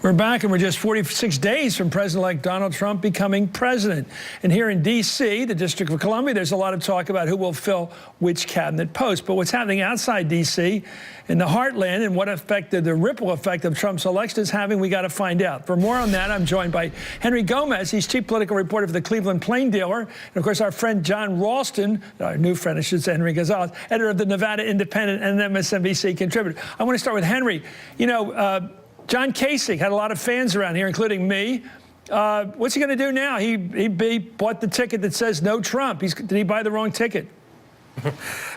We're back, and we're just 46 days from President-elect Donald Trump becoming president. And here in D.C., the District of Columbia, there's a lot of talk about who will fill which cabinet post. But what's happening outside D.C., in the heartland, and what effect the ripple effect of Trump's election is having, we got to find out. For more on that, I'm joined by Henry Gomez. He's chief political reporter for the Cleveland Plain Dealer. And, of course, our friend John Ralston, our new friend, I should say, Henry Gonzalez, editor of the Nevada Independent and an MSNBC contributor. I want to start with Henry. You know, John Kasich had a lot of fans around here, including me. What's he going to do now? He bought the ticket that says no Trump. Did he buy the wrong ticket?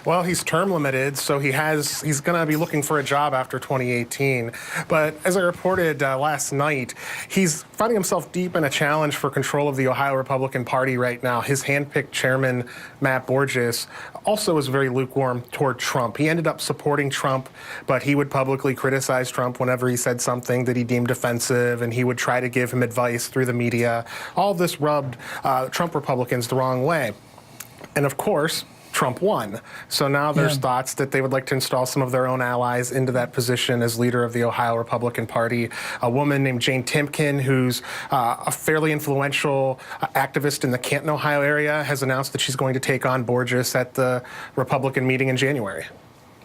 Well, he's term limited, so he's going to be looking for a job after 2018. But as I reported last night, he's finding himself deep in a challenge for control of the Ohio Republican Party right now. His handpicked chairman, Matt Borges, also is very lukewarm toward Trump. He ended up supporting Trump, but he would publicly criticize Trump whenever he said something that he deemed offensive, and he would try to give him advice through the media. All of this rubbed Trump Republicans the wrong way. And of course, Trump won. So now there's thoughts that they would like to install some of their own allies into that position as leader of the Ohio Republican Party. A woman named Jane Timken, who's a fairly influential activist in the Canton, Ohio area, has announced that she's going to take on Borges at the Republican meeting in January.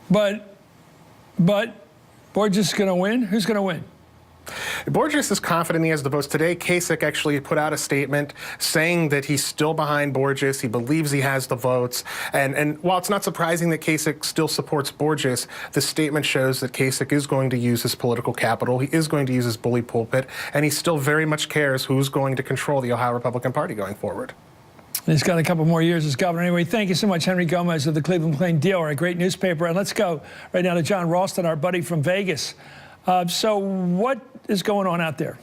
But Borges is going to win? Who's going to win? Borges is confident he has the votes. Today, Kasich actually put out a statement saying that he's still behind Borges. He believes he has the votes. And while it's not surprising that Kasich still supports Borges, the statement shows that Kasich is going to use his political capital. He is going to use his bully pulpit. And he still very much cares who's going to control the Ohio Republican Party going forward. And he's got a couple more years as governor. Anyway, thank you so much, Henry Gomez of the Cleveland Plain Dealer, a great newspaper. And let's go right now to John Ralston, our buddy from Vegas. So what is going on out there?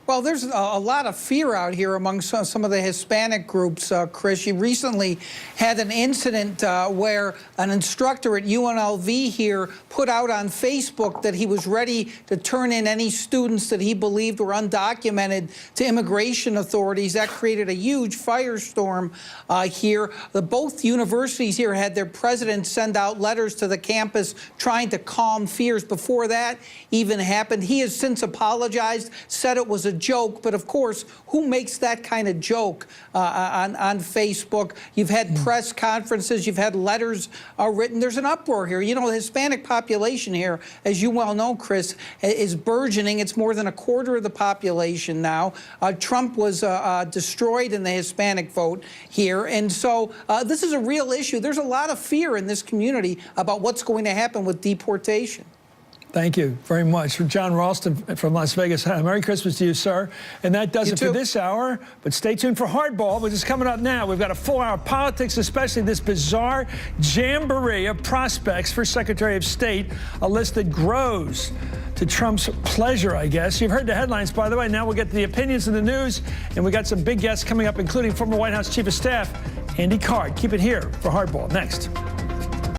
Well, there's a lot of fear out here among some of the Hispanic groups, Chris. You recently had an incident where an instructor at UNLV here put out on Facebook that he was ready to turn in any students that he believed were undocumented to immigration authorities. That created a huge firestorm here. Both universities here had their presidents send out letters to the campus trying to calm fears before that even happened. He has since apologized, said it was a joke, but of course, who makes that kind of joke on Facebook? You've had press conferences, you've had letters written. There's an uproar here. You know, the Hispanic population here, as you well know, Chris, is burgeoning. It's more than a quarter of the population now. Trump was destroyed in the Hispanic vote here, and so this is a real issue. There's a lot of fear in this community about what's going to happen with deportation. Thank you very much. John Ralston from Las Vegas. Merry Christmas to you, sir. And that does it for this hour. But stay tuned for Hardball, which is coming up now. We've got a full hour of politics, especially this bizarre jamboree of prospects for Secretary of State, a list that grows to Trump's pleasure, I guess. You've heard the headlines, by the way. Now we'll get to the opinions in the news. And we got some big guests coming up, including former White House Chief of Staff, Andy Card. Keep it here for Hardball. Next.